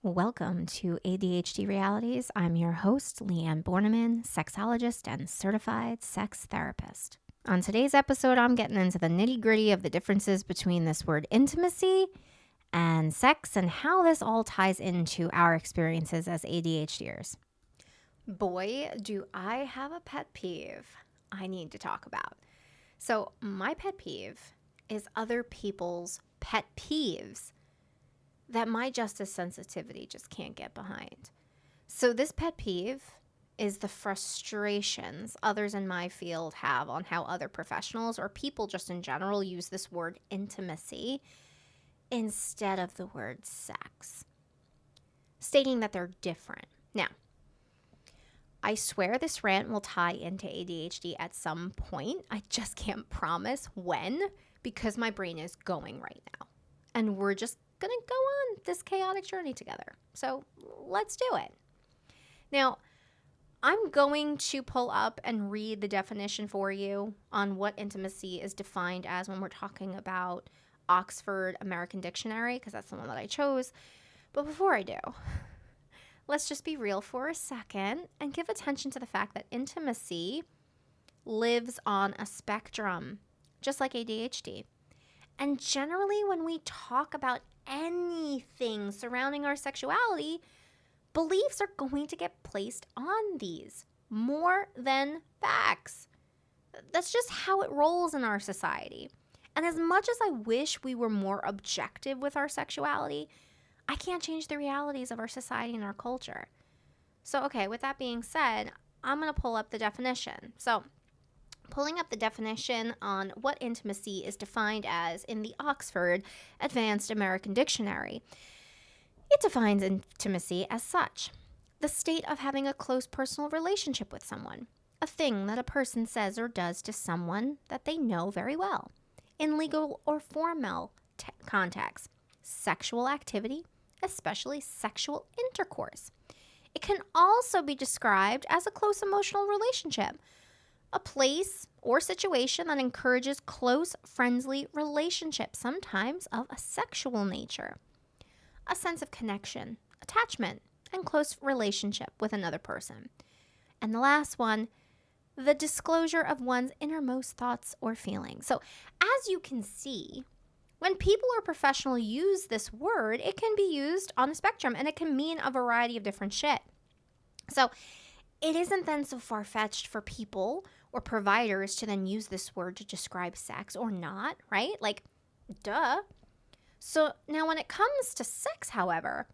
Welcome to ADHD Realities. I'm your host, Leanne Borneman, sexologist and certified sex therapist. On today's episode, I'm getting into the nitty-gritty of the differences between this word intimacy and sex and how this all ties into our experiences as ADHDers. Boy, do I have a pet peeve I need to talk about. So my pet peeve is other people's pet peeves that my justice sensitivity just can't get behind. So this pet peeve is the frustrations others in my field have on how other professionals or people just in general use this word intimacy instead of the word sex, stating that they're different. Now, I swear this rant will tie into ADHD at some point. I just can't promise when because my brain is going right now. And we're just going to go on this chaotic journey together. So let's do it. Now, I'm going to pull up and read the definition for you on what intimacy is defined as when we're talking about Oxford American Dictionary, because that's the one that I chose. But before I do, let's just be real for a second and give attention to the fact that intimacy lives on a spectrum, just like ADHD. And generally, when we talk about anything surrounding our sexuality, beliefs are going to get placed on these more than facts. That's just how it rolls in our society. And as much as I wish we were more objective with our sexuality, I can't change the realities of our society and our culture. So, okay, with that being said, I'm going to pull up the definition. So, pulling up the definition on what intimacy is defined as in the Oxford Advanced American Dictionary. It defines intimacy as such: the state of having a close personal relationship with someone, a thing that a person says or does to someone that they know very well, in legal or formal context, sexual activity, especially sexual intercourse. It can also be described as a close emotional relationship, a place or situation that encourages close, friendly relationships, sometimes of a sexual nature. A sense of connection, attachment, and close relationship with another person. And the last one, the disclosure of one's innermost thoughts or feelings. So, as you can see, when people or professionals use this word, it can be used on a spectrum and it can mean a variety of different shit. So, it isn't then so far-fetched for people or providers to then use this word to describe sex or not, right? Like, duh. So now when it comes to sex, however,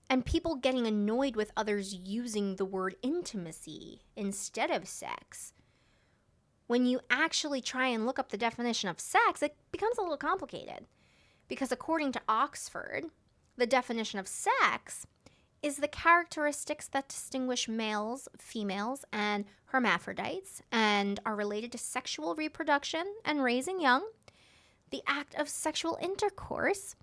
and people getting annoyed with others using the word intimacy instead of sex, when you actually try and look up the definition of sex, it becomes a little complicated. Because according to Oxford, the definition of sex is the characteristics that distinguish males, females, and hermaphrodites and are related to sexual reproduction and raising young, the act of sexual intercourse,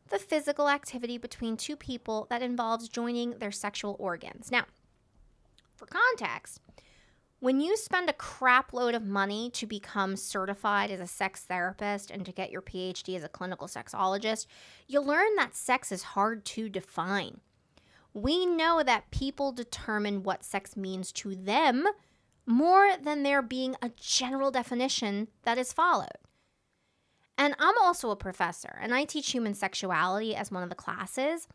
the physical activity between two people that involves joining their sexual organs. Now, for context, when you spend a crap load of money to become certified as a sex therapist and to get your PhD as a clinical sexologist, you'll learn that sex is hard to define. We know that people determine what sex means to them more than there being a general definition that is followed. And I'm also a professor, and I teach human sexuality as one of the classes.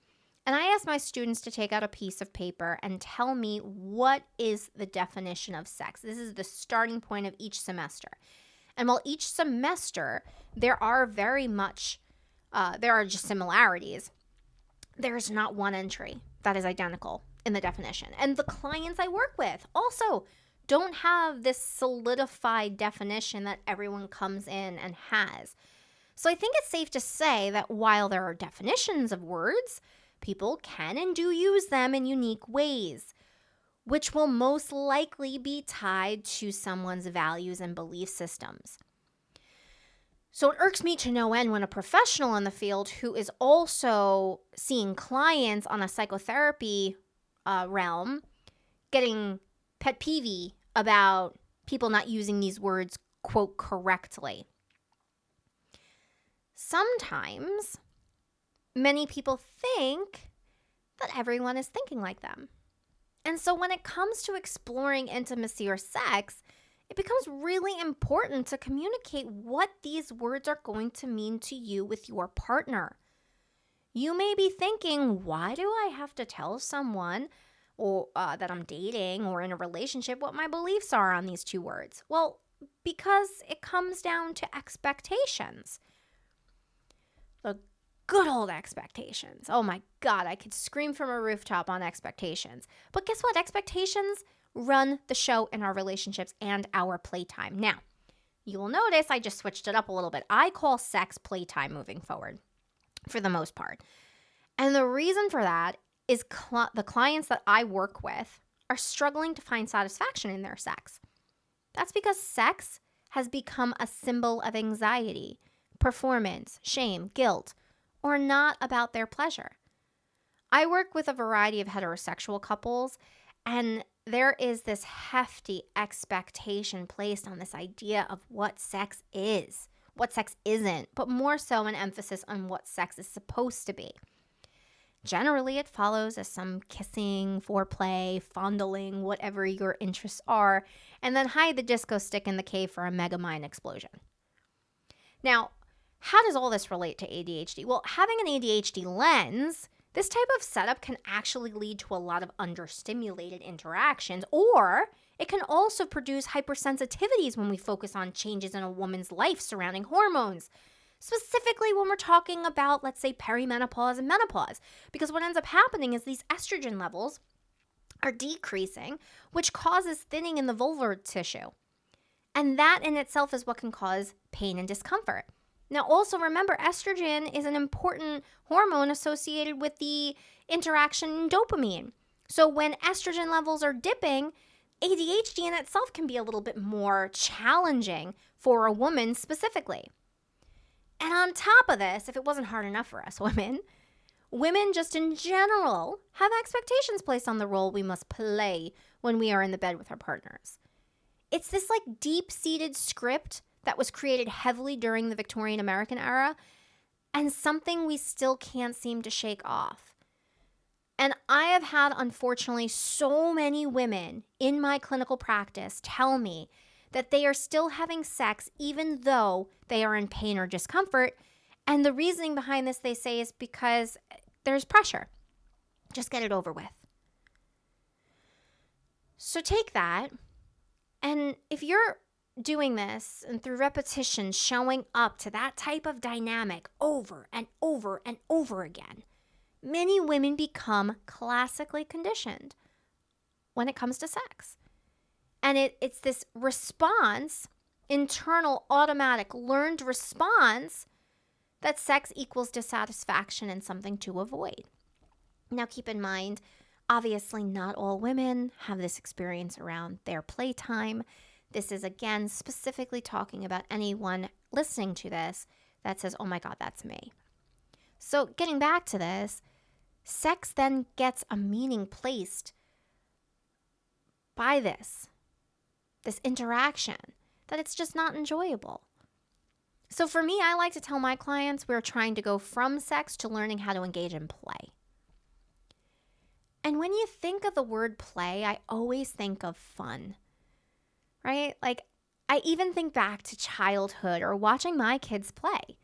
And I ask my students to take out a piece of paper and tell me what is the definition of sex. This is the starting point of each semester. And while each semester there are just similarities, there's not one entry that is identical in the definition. And the clients I work with also don't have this solidified definition that everyone comes in and has. So I think it's safe to say that while there are definitions of words, people can and do use them in unique ways, which will most likely be tied to someone's values and belief systems. So it irks me to no end when a professional in the field who is also seeing clients on a psychotherapy realm getting pet peevy about people not using these words, quote, correctly. Sometimes many people think that everyone is thinking like them. And so when it comes to exploring intimacy or sex, it becomes really important to communicate what these words are going to mean to you with your partner. You may be thinking, why do I have to tell someone that I'm dating or in a relationship what my beliefs are on these two words? Well, because it comes down to expectations. The good old expectations. Oh my God, I could scream from a rooftop on expectations. But guess what? Expectations run the show in our relationships and our playtime. Now, you will notice I just switched it up a little bit. I call sex playtime moving forward for the most part. And the reason for that is the clients that I work with are struggling to find satisfaction in their sex. That's because sex has become a symbol of anxiety, performance, shame, guilt, or not about their pleasure. I work with a variety of heterosexual couples, and there is this hefty expectation placed on this idea of what sex is, what sex isn't, but more so an emphasis on what sex is supposed to be. Generally, it follows as some kissing, foreplay, fondling, whatever your interests are, and then hide the disco stick in the cave for a mega mind explosion. Now, how does all this relate to ADHD? Well, having an ADHD lens, this type of setup can actually lead to a lot of understimulated interactions, or it can also produce hypersensitivities when we focus on changes in a woman's life surrounding hormones. Specifically when we're talking about, let's say, perimenopause and menopause. Because what ends up happening is these estrogen levels are decreasing, which causes thinning in the vulvar tissue. And that in itself is what can cause pain and discomfort. Now, also remember, estrogen is an important hormone associated with the interaction in dopamine. So when estrogen levels are dipping, ADHD in itself can be a little bit more challenging for a woman specifically. And on top of this, if it wasn't hard enough for us women just in general have expectations placed on the role we must play when we are in the bed with our partners. It's this like deep-seated script that was created heavily during the Victorian American era and something we still can't seem to shake off. And I have had, unfortunately, so many women in my clinical practice tell me that they are still having sex even though they are in pain or discomfort. And the reasoning behind this, they say, is because there's pressure. Just get it over with. So take that, and if you're doing this and through repetition showing up to that type of dynamic over and over and over again, many women become classically conditioned when it comes to sex. And it's this response, internal, automatic, learned response that sex equals dissatisfaction and something to avoid. Now, keep in mind, obviously not all women have this experience around their playtime. This is, again, specifically talking about anyone listening to this that says, oh my God, that's me. So getting back to this, sex then gets a meaning placed by this interaction, that it's just not enjoyable. So for me, I like to tell my clients we're trying to go from sex to learning how to engage in play. And when you think of the word play, I always think of fun, right? Like, I even think back to childhood or watching my kids play.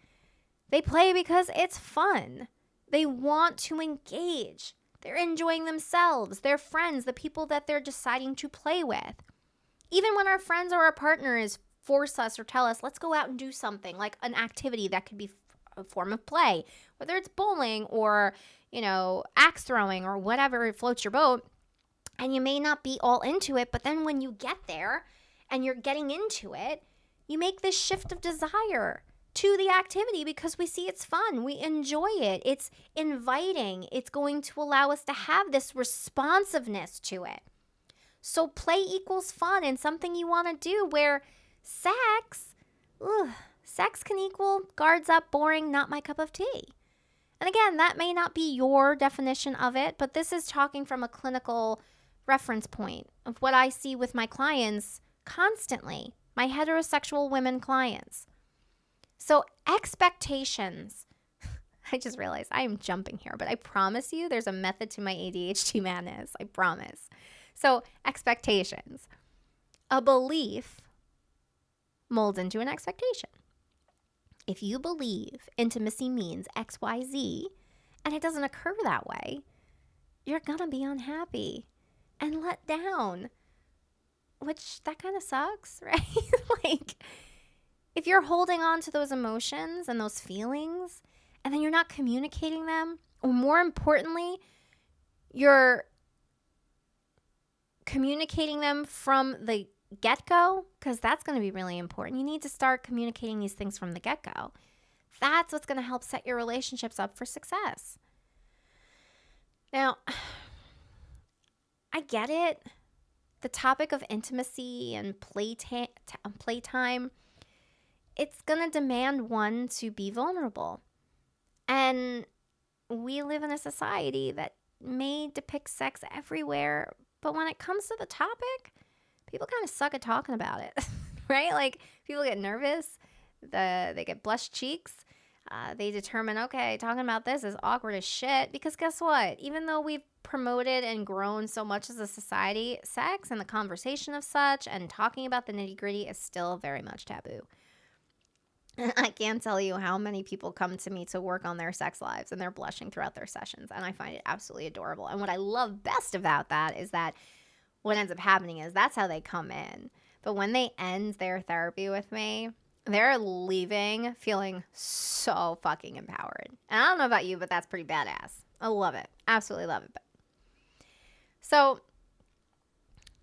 They play because it's fun. They want to engage. They're enjoying themselves, their friends, the people that they're deciding to play with. Even when our friends or our partners force us or tell us, let's go out and do something, like an activity that could be a form of play, whether it's bowling or, axe throwing or whatever floats your boat, and you may not be all into it, but then when you get there and you're getting into it, you make this shift of desire to the activity because we see it's fun, we enjoy it, it's inviting, it's going to allow us to have this responsiveness to it. So play equals fun and something you want to do, where sex can equal guards up, boring, not my cup of tea. And again, that may not be your definition of it, but this is talking from a clinical reference point of what I see with my clients constantly, my heterosexual women clients. So expectations I just realized I am jumping here, but I promise you there's a method to my ADHD madness. I promise. So, expectations. A belief molds into an expectation. If you believe intimacy means XYZ and it doesn't occur that way, you're going to be unhappy and let down, which that kind of sucks, right? Like, if you're holding on to those emotions and those feelings and then you're not communicating them, or more importantly, you're communicating them from the get-go, because that's going to be really important. You need to start communicating these things from the get-go. That's what's going to help set your relationships up for success. Now, I get it. The topic of intimacy and playtime, it's going to demand one to be vulnerable. And we live in a society that may depict sex everywhere, but when it comes to the topic, people kind of suck at talking about it, right? Like, people get nervous, they get blush cheeks. They determine, okay, talking about this is awkward as shit, because guess what? Even though we've promoted and grown so much as a society, sex and the conversation of such and talking about the nitty-gritty is still very much taboo. And I can't tell you how many people come to me to work on their sex lives and they're blushing throughout their sessions, and I find it absolutely adorable. And what I love best about that is that what ends up happening is that's how they come in. But when they end their therapy with me, they're leaving feeling so fucking empowered. And I don't know about you, but that's pretty badass. I love it. Absolutely love it. So,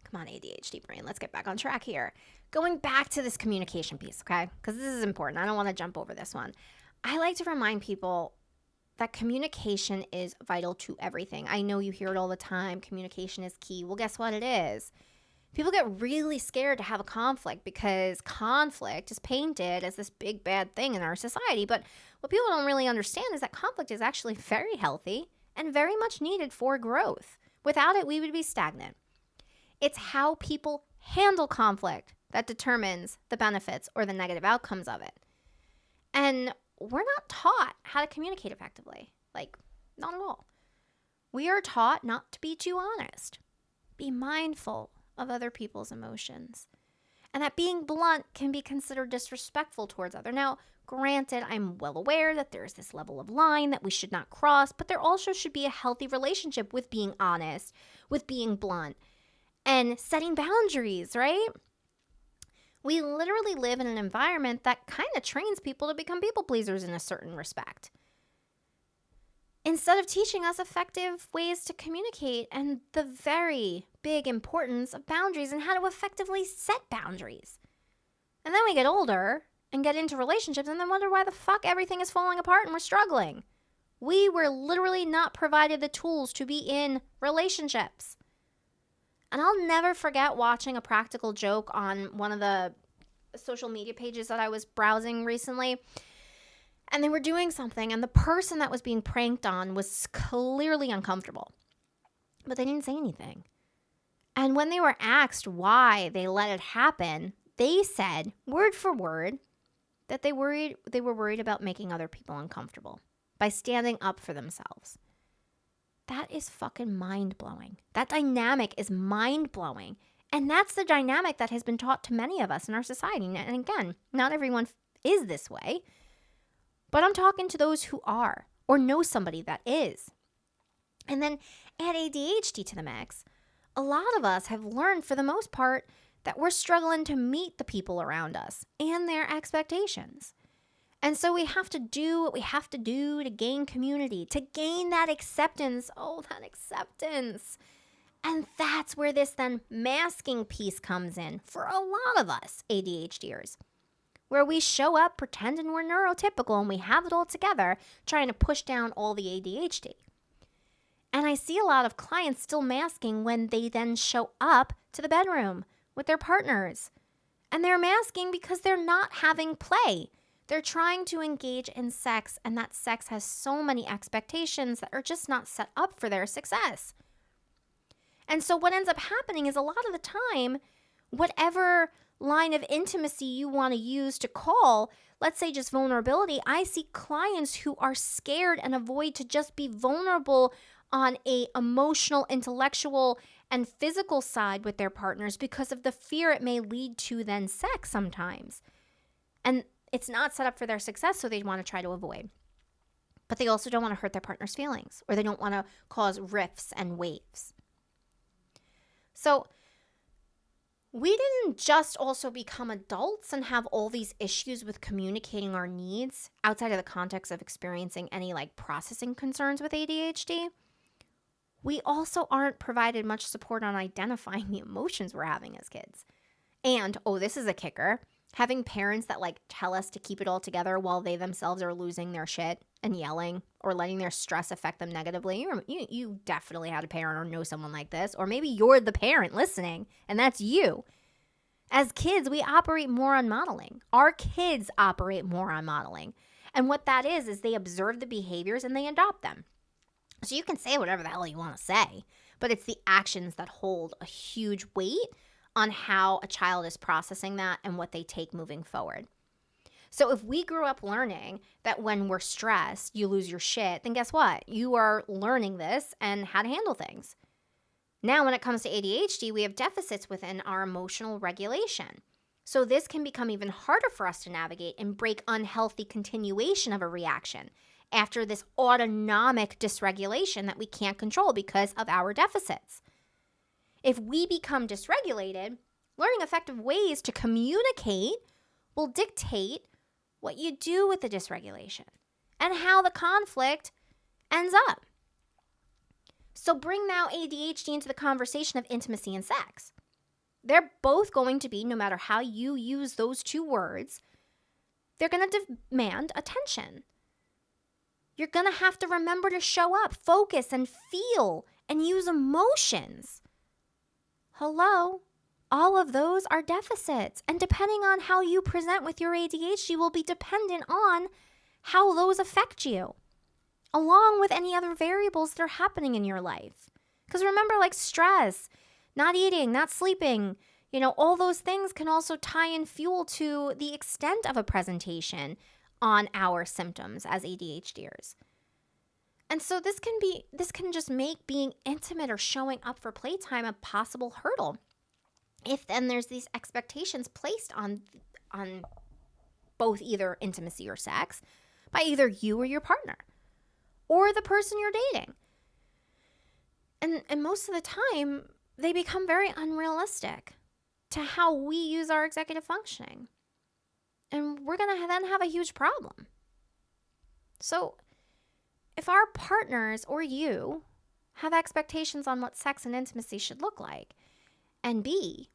come on, ADHD brain. Let's get back on track here. Going back to this communication piece, okay? Because this is important. I don't want to jump over this one. I like to remind people that communication is vital to everything. I know you hear it all the time. Communication is key. Well, guess what it is? People get really scared to have a conflict because conflict is painted as this big bad thing in our society. But what people don't really understand is that conflict is actually very healthy and very much needed for growth. Without it, we would be stagnant. It's how people handle conflict that determines the benefits or the negative outcomes of it. And we're not taught how to communicate effectively. Like, not at all. We are taught not to be too honest. Be mindful of other people's emotions. And that being blunt can be considered disrespectful towards others. Now, granted, I'm well aware that there's this level of line that we should not cross, but there also should be a healthy relationship with being honest, with being blunt, and setting boundaries, right? We literally live in an environment that kind of trains people to become people pleasers in a certain respect, instead of teaching us effective ways to communicate and the very big importance of boundaries and how to effectively set boundaries. And then we get older and get into relationships and then wonder why the fuck everything is falling apart and we're struggling. We were literally not provided the tools to be in relationships. And I'll never forget watching a practical joke on one of the social media pages that I was browsing recently. And they were doing something, and the person that was being pranked on was clearly uncomfortable. But they didn't say anything. And when they were asked why they let it happen, they said, word for word, that they were worried about making other people uncomfortable by standing up for themselves. That is fucking mind-blowing. That dynamic is mind-blowing. And that's the dynamic that has been taught to many of us in our society. And again, not everyone is this way. But I'm talking to those who are or know somebody that is. And then add ADHD to the mix. A lot of us have learned for the most part that we're struggling to meet the people around us and their expectations. And so we have to do what we have to do to gain community, to gain that acceptance. Oh, that acceptance. And that's where this then masking piece comes in for a lot of us ADHDers, where we show up pretending we're neurotypical and we have it all together, trying to push down all the ADHD. And I see a lot of clients still masking when they then show up to the bedroom with their partners. And they're masking because they're not having play. They're trying to engage in sex, and that sex has so many expectations that are just not set up for their success. And so what ends up happening is a lot of the time, whatever line of intimacy you want to use to call, let's say just vulnerability, I see clients who are scared and avoid to just be vulnerable on a emotional, intellectual, and physical side with their partners because of the fear it may lead to then sex sometimes. And it's not set up for their success, so they want to try to avoid. But they also don't want to hurt their partner's feelings, or they don't want to cause rifts and waves. So we didn't just also become adults and have all these issues with communicating our needs outside of the context of experiencing any like processing concerns with ADHD. We also aren't provided much support on identifying the emotions we're having as kids. And, oh, this is a kicker, having parents that like tell us to keep it all together while they themselves are losing their shit and yelling or letting their stress affect them negatively. You definitely had a parent or know someone like this, or maybe you're the parent listening and that's you. As kids, we operate more on modeling. Our kids operate more on modeling. And what that is they observe the behaviors and they adopt them. So you can say whatever the hell you want to say, but it's the actions that hold a huge weight on how a child is processing that and what they take moving forward. So if we grew up learning that when we're stressed, you lose your shit, then guess what? You are learning this and how to handle things. Now, when it comes to ADHD, we have deficits within our emotional regulation. So this can become even harder for us to navigate and break unhealthy continuation of a reaction after this autonomic dysregulation that we can't control because of our deficits. If we become dysregulated, learning effective ways to communicate will dictate what you do with the dysregulation and how the conflict ends up. So bring now ADHD into the conversation of intimacy and sex. They're both going to be, no matter how you use those two words, they're going to demand attention. You're going to have to remember to show up, focus, and feel, and use emotions. Hello? All of those are deficits. And depending on how you present with your ADHD will be dependent on how those affect you, along with any other variables that are happening in your life. Because remember, like stress, not eating, not sleeping, all those things can also tie in fuel to the extent of a presentation on our symptoms as ADHDers. And so this can just make being intimate or showing up for playtime a possible hurdle. If then there's these expectations placed on both either intimacy or sex by either you or your partner or the person you're dating. And most of the time, they become very unrealistic to how we use our executive functioning. And we're going to then have a huge problem. So if our partners or you have expectations on what sex and intimacy should look like and be,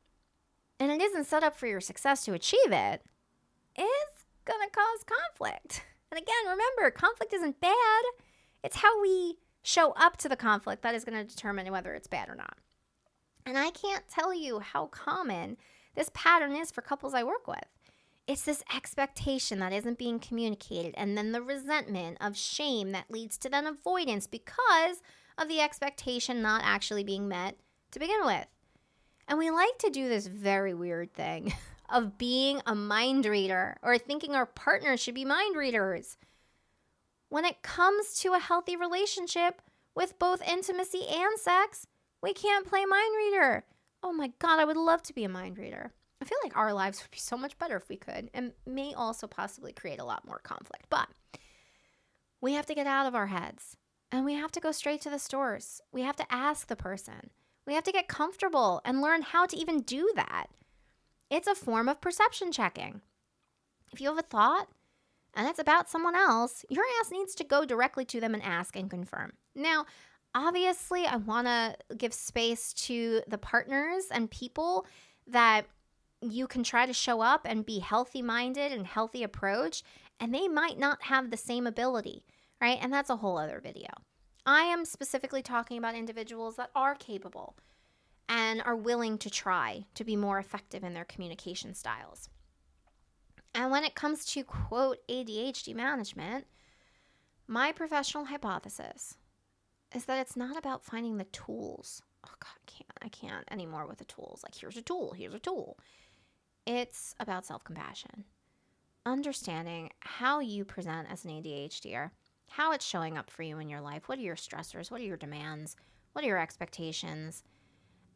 and it isn't set up for your success to achieve it, it's going to cause conflict. And again, remember, conflict isn't bad. It's how we show up to the conflict that is going to determine whether it's bad or not. And I can't tell you how common this pattern is for couples I work with. It's this expectation that isn't being communicated, and then the resentment of shame that leads to then avoidance because of the expectation not actually being met to begin with. And we like to do this very weird thing of being a mind reader or thinking our partners should be mind readers. When it comes to a healthy relationship with both intimacy and sex, we can't play mind reader. Oh my God, I would love to be a mind reader. I feel like our lives would be so much better if we could, and may also possibly create a lot more conflict. But we have to get out of our heads, and we have to go straight to the source. We have to ask the person. We have to get comfortable and learn how to even do that. It's a form of perception checking. If you have a thought and it's about someone else, your ass needs to go directly to them and ask and confirm. Now, obviously, I want to give space to the partners and people that you can try to show up and be healthy-minded and healthy approach, and they might not have the same ability, right? And that's a whole other video. I am specifically talking about individuals that are capable and are willing to try to be more effective in their communication styles. And when it comes to, quote, ADHD management, my professional hypothesis is that it's not about finding the tools. Oh God, I can't anymore with the tools. Like, here's a tool. It's about self-compassion. understanding how you present as an ADHDer, how it's showing up for you in your life. What are your stressors? What are your demands? What are your expectations?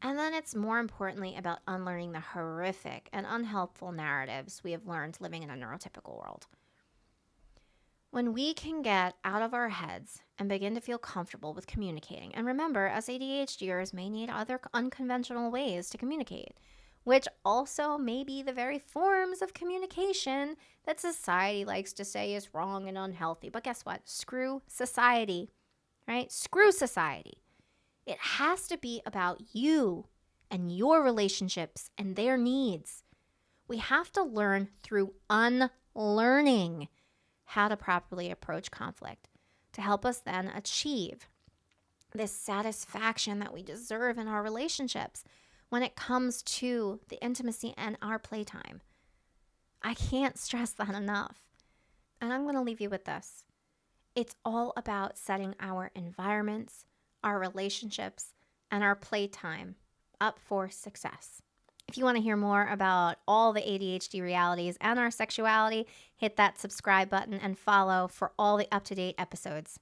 And then it's more importantly about unlearning the horrific and unhelpful narratives we have learned living in a neurotypical world. When we can get out of our heads and begin to feel comfortable with communicating, and remember, us ADHDers may need other unconventional ways to communicate, which also may be the very forms of communication that society likes to say is wrong and unhealthy. But guess what? Screw society, right? Screw society. It has to be about you and your relationships and their needs. We have to learn through unlearning how to properly approach conflict to help us then achieve this satisfaction that we deserve in our relationships when it comes to the intimacy and our playtime. I can't stress that enough. And I'm going to leave you with this. It's all about setting our environments, our relationships, and our playtime up for success. If you want to hear more about all the ADHD realities and our sexuality, hit that subscribe button and follow for all the up-to-date episodes.